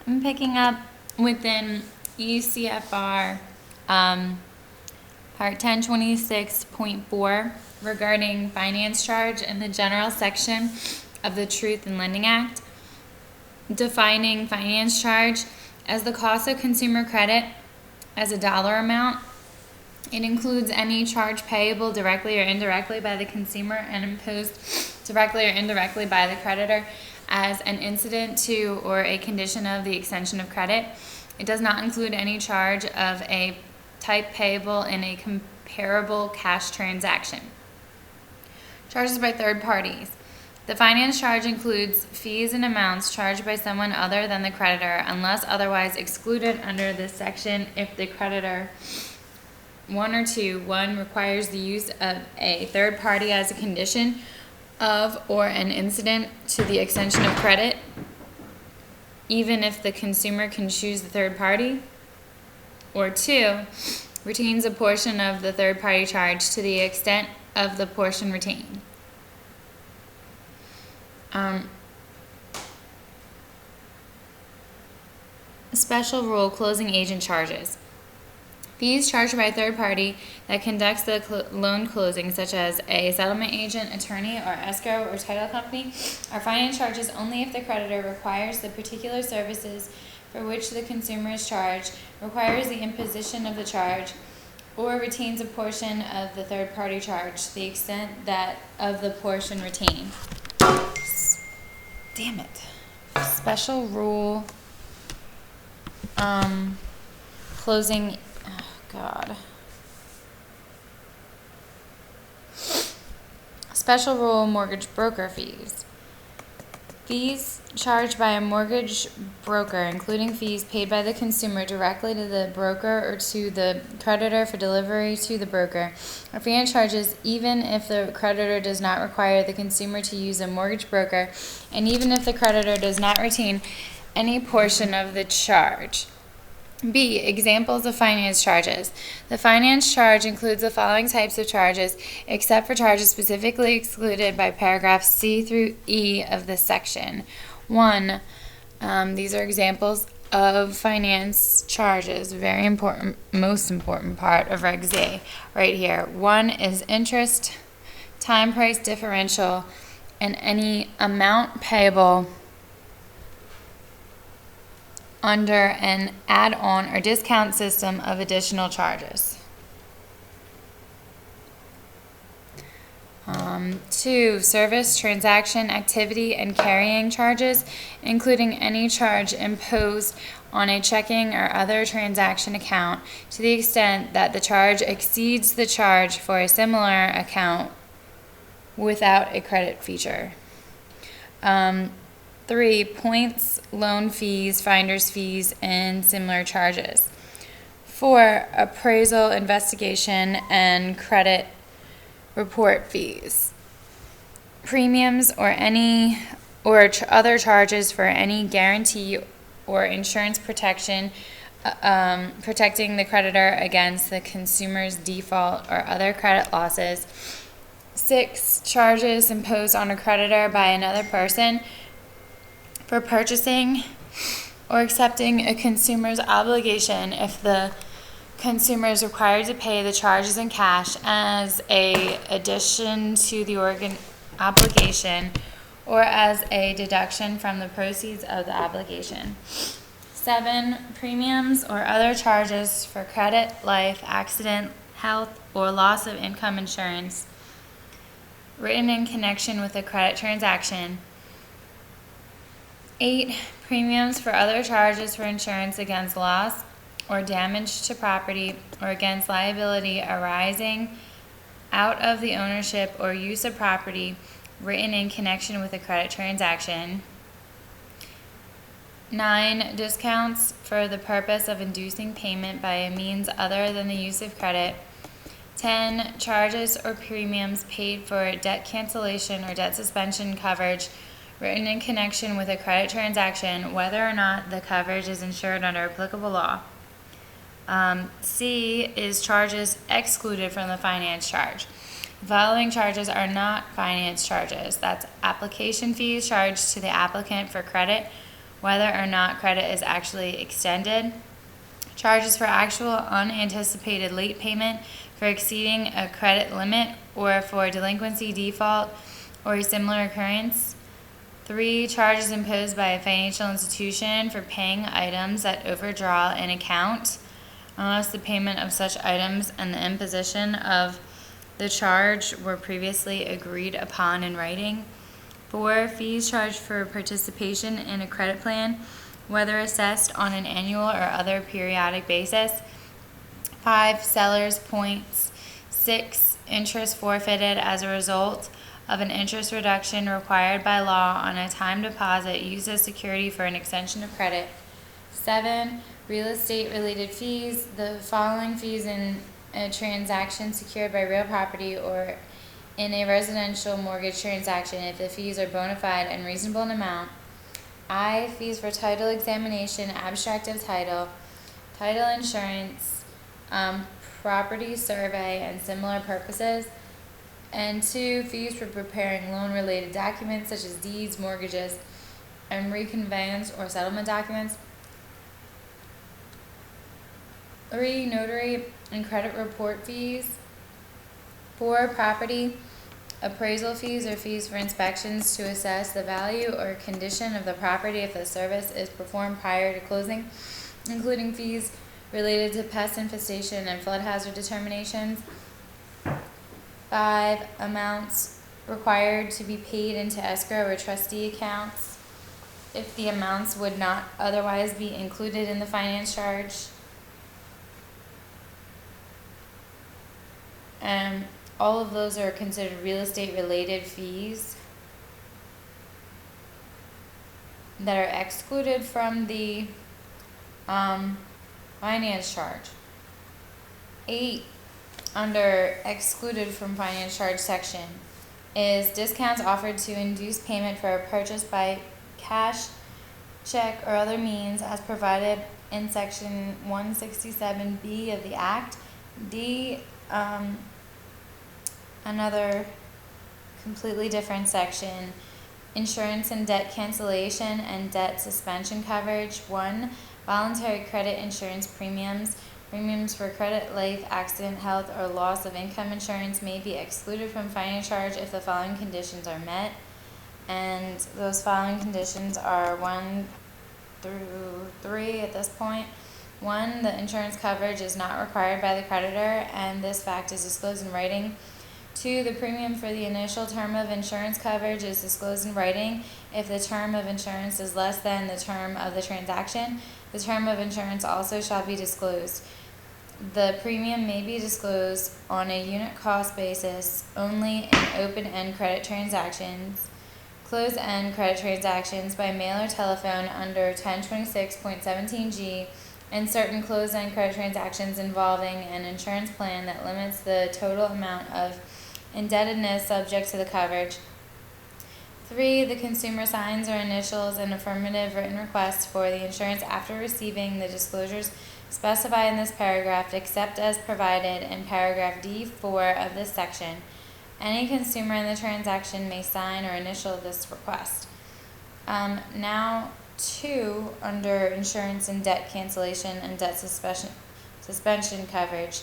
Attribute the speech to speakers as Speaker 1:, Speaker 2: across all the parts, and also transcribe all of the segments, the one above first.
Speaker 1: I'm picking up within ECFR Part 1026.4 regarding finance charge in the general section of the Truth in Lending Act, defining finance charge as the cost of consumer credit as a dollar amount. It includes any charge payable directly or indirectly by the consumer and imposed directly or indirectly by the creditor as an incident to or a condition of the extension of credit. It does not include any charge of a type payable in a comparable cash transaction. Charges by third parties. The finance charge includes fees and amounts charged by someone other than the creditor unless otherwise excluded under this section if the creditor, one requires the use of a third party as a condition of or an incident to the extension of credit, even if the consumer can choose the third party, or 2, retains a portion of the third party charge to the extent of the portion retained. Special rule closing agent charges. Fees charged by a third party that conducts the loan closing, such as a settlement agent, attorney, or escrow or title company, are finance charges only if the creditor requires the particular services for which the consumer is charged, requires the imposition of the charge, or retains a portion of the third party charge to the extent that of the portion retained. Damn it. Special rule. Closing. Oh, God. Special rule mortgage broker fees. Fees charged by a mortgage broker, including fees paid by the consumer directly to the broker or to the creditor for delivery to the broker, are finance charges even if the creditor does not require the consumer to use a mortgage broker, and even if the creditor does not retain any portion of the charge. B. Examples of finance charges. The finance charge includes the following types of charges, except for charges specifically excluded by paragraphs C through E of this section. 1. These are examples of finance charges. Very important, most important part of Reg Z right here. 1 is interest, time price differential, and any amount payable under an add-on or discount system of additional charges. 2, service, transaction, activity, and carrying charges, including any charge imposed on a checking or other transaction account to the extent that the charge exceeds the charge for a similar account without a credit feature. 3, points, loan fees, finder's fees, and similar charges. 4, appraisal, investigation, and credit report fees. Premiums or any other charges for any guarantee or insurance protection protecting the creditor against the consumer's default or other credit losses. 6, charges imposed on a creditor by another person for purchasing or accepting a consumer's obligation if the consumer is required to pay the charges in cash as a addition to the obligation or as a deduction from the proceeds of the obligation. 7, premiums or other charges for credit, life, accident, health, or loss of income insurance written in connection with a credit transaction. 8, premiums for other charges for insurance against loss or damage to property or against liability arising out of the ownership or use of property written in connection with a credit transaction. 9, discounts for the purpose of inducing payment by a means other than the use of credit. 10, charges or premiums paid for debt cancellation or debt suspension coverage written in connection with a credit transaction, whether or not the coverage is insured under applicable law. C is charges excluded from the finance charge. The following charges are not finance charges. That's application fees charged to the applicant for credit whether or not credit is actually extended. Charges for actual unanticipated late payment, for exceeding a credit limit, or for delinquency, default, or a similar occurrence. 3. Charges imposed by a financial institution for paying items that overdraw an account, unless the payment of such items and the imposition of the charge were previously agreed upon in writing. 4. Fees charged for participation in a credit plan, whether assessed on an annual or other periodic basis. 5. Seller's points. 6. Interest forfeited as a result of an interest reduction required by law on a time deposit used as security for an extension of credit. 7. Real estate related fees. The following fees in a transaction secured by real property or in a residential mortgage transaction if the fees are bona fide and reasonable in amount. I. Fees for title examination, abstract of title, title insurance, property survey, and similar purposes. And 2. Fees for preparing loan-related documents such as deeds, mortgages, and reconveyance or settlement documents. 3. Notary and credit report fees. 4. Property appraisal fees or fees for inspections to assess the value or condition of the property if the service is performed prior to closing, including fees related to pest infestation and flood hazard determinations. 5. Amounts required to be paid into escrow or trustee accounts if the amounts would not otherwise be included in the finance charge. All of those are considered real estate related fees that are excluded from the finance charge. 8, under excluded from finance charge section, is discounts offered to induce payment for a purchase by cash, check, or other means as provided in section 167B of the Act. D, another completely different section, insurance and debt cancellation and debt suspension coverage. 1. Voluntary credit insurance premiums. Premiums for credit, life, accident, health, or loss of income insurance may be excluded from finance charge if the following conditions are met. And those following conditions are 1 through 3 at this point. 1. The insurance coverage is not required by the creditor, and this fact is disclosed in writing. 2. The premium for the initial term of insurance coverage is disclosed in writing if the term of insurance is less than the term of the transaction. The term of insurance also shall be disclosed. The premium may be disclosed on a unit cost basis only in open-end credit transactions, closed-end credit transactions by mail or telephone under 1026.17G, and certain closed-end credit transactions involving an insurance plan that limits the total amount of indebtedness subject to the coverage. 3. The consumer signs or initials an affirmative written request for the insurance after receiving the disclosures specified in this paragraph, except as provided in paragraph D4 of this section. Any consumer in the transaction may sign or initial this request. Now, 2, under insurance and debt cancellation and debt suspension coverage.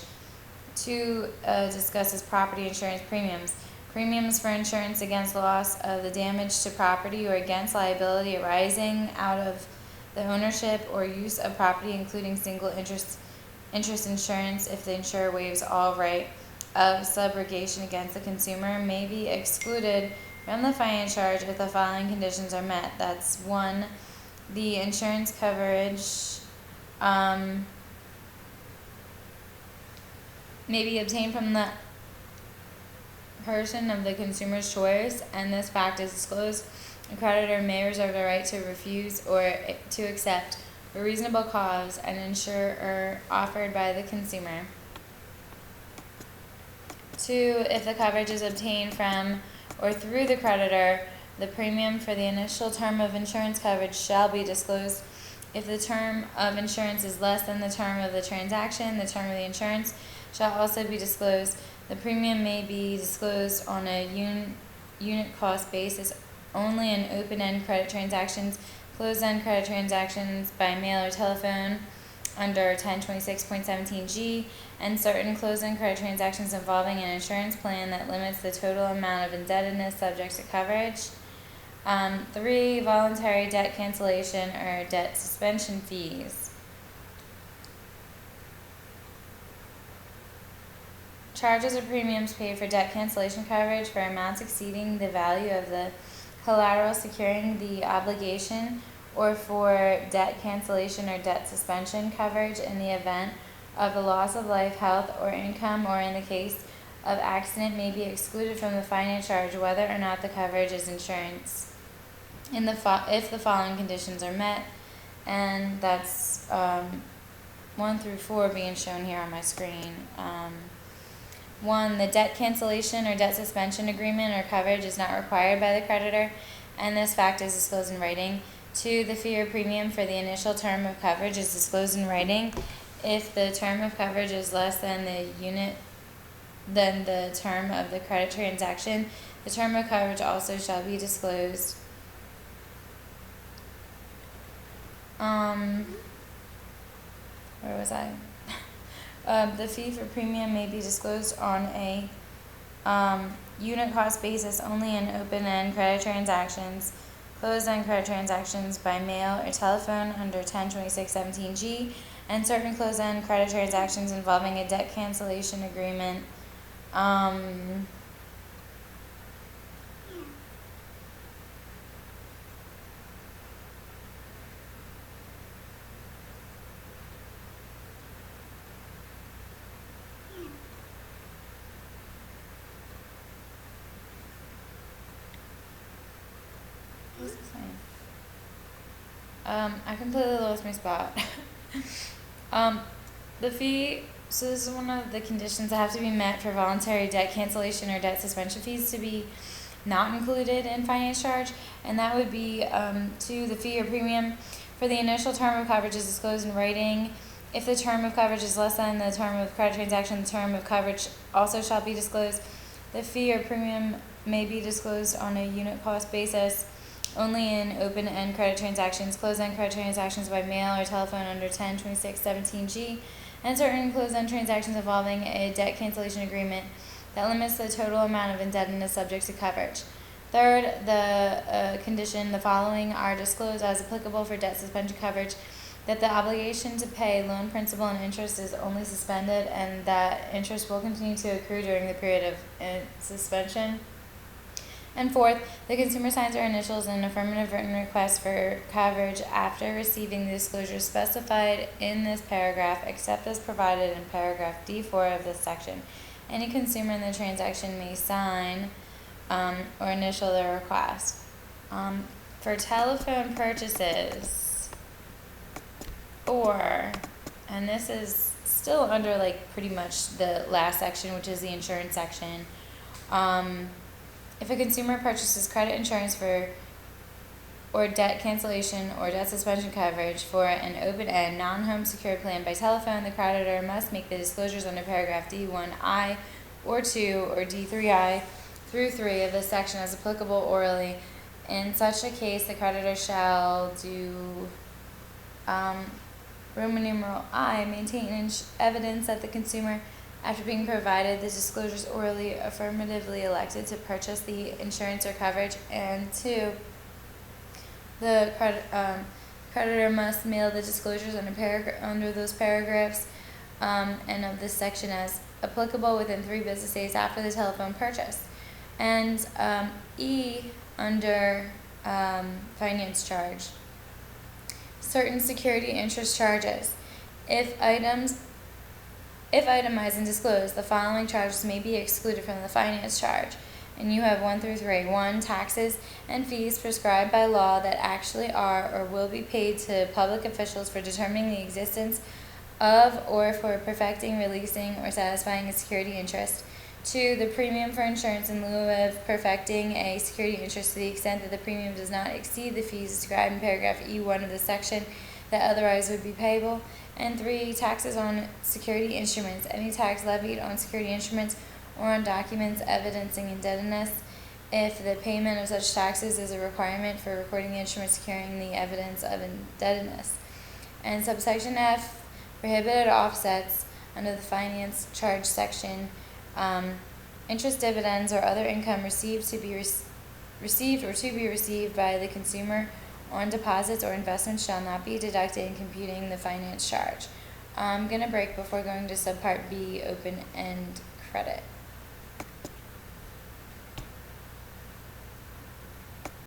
Speaker 1: 2 discusses property insurance premiums. Premiums for insurance against loss of the damage to property or against liability arising out of the ownership or use of property, including single interest insurance if the insurer waives all right of subrogation against the consumer, may be excluded from the finance charge if the following conditions are met. That's 1. The insurance coverage may be obtained from the person of the consumer's choice, and this fact is disclosed. A creditor may reserve the right to refuse or to accept, for reasonable cause, an insurer offered by the consumer. 2. If the coverage is obtained from or through the creditor, the premium for the initial term of insurance coverage shall be disclosed. If the term of insurance is less than the term of the transaction, the term of the insurance shall also be disclosed. The premium may be disclosed on a unit cost basis only in open-end credit transactions, closed-end credit transactions by mail or telephone under 1026.17G, and certain closed-end credit transactions involving an insurance plan that limits the total amount of indebtedness subject to coverage. 3, voluntary debt cancellation or debt suspension fees. Charges or premiums paid for debt cancellation coverage for amounts exceeding the value of the collateral securing the obligation, or for debt cancellation or debt suspension coverage in the event of the loss of life, health, or income, or in the case of accident, may be excluded from the finance charge whether or not the coverage is insurance if the following conditions are met. And that's 1 through 4 being shown here on my screen. 1, the debt cancellation or debt suspension agreement or coverage is not required by the creditor, and this fact is disclosed in writing. 2, the fee or premium for the initial term of coverage is disclosed in writing. If the term of coverage is less than the term of the credit transaction, the term of coverage also shall be disclosed. Where was I? The fee for premium may be disclosed on a unit cost basis only in open-end credit transactions, closed-end credit transactions by mail or telephone under 1026.17G, and certain closed-end credit transactions involving a debt cancellation agreement. What was I saying? I completely lost my spot. The fee, so this is one of the conditions that have to be met for voluntary debt cancellation or debt suspension fees to be not included in finance charge, and that would be 2, the fee or premium for the initial term of coverage is disclosed in writing. If the term of coverage is less than the term of credit transaction, the term of coverage also shall be disclosed. The fee or premium may be disclosed on a unit cost basis only in open-end credit transactions, closed-end credit transactions by mail or telephone under 1026.17G, and certain closed-end transactions involving a debt cancellation agreement that limits the total amount of indebtedness subject to coverage. 3rd, the condition, the following are disclosed as applicable for debt suspension coverage: that the obligation to pay loan principal and interest is only suspended, and that interest will continue to accrue during the period of suspension. And 4th, the consumer signs or initials an affirmative written request for coverage after receiving the disclosure specified in this paragraph, except as provided in paragraph D4 of this section. Any consumer in the transaction may sign or initial their request. For telephone purchases, and this is still under like pretty much the last section, which is the insurance section. If a consumer purchases credit insurance for or debt cancellation or debt suspension coverage for an open-end non-home secured plan by telephone, the creditor must make the disclosures under paragraph D1I or 2 or D3I through 3 of this section as applicable orally. In such a case, the creditor shall do Roman numeral I, maintain evidence that the consumer, after being provided the disclosures orally, affirmatively elected to purchase the insurance or coverage. And 2, the creditor must mail the disclosures under those paragraphs and of this section as applicable within 3 business days after the telephone purchase. And E, under finance charge, certain security interest charges. If itemized and disclosed, the following charges may be excluded from the finance charge. And you have 1 through 3. 1, taxes and fees prescribed by law that actually are or will be paid to public officials for determining the existence of or for perfecting, releasing, or satisfying a security interest. 2, the premium for insurance in lieu of perfecting a security interest to the extent that the premium does not exceed the fees described in paragraph E1 of the section that otherwise would be payable. And 3, taxes on security instruments. Any tax levied on security instruments or on documents evidencing indebtedness if the payment of such taxes is a requirement for recording the instruments carrying the evidence of indebtedness. And subsection F, prohibited offsets under the finance charge section. Interest, dividends, or other income received by the consumer on deposits or investments shall not be deducted in computing the finance charge. I'm gonna break before going to subpart B, open-end credit.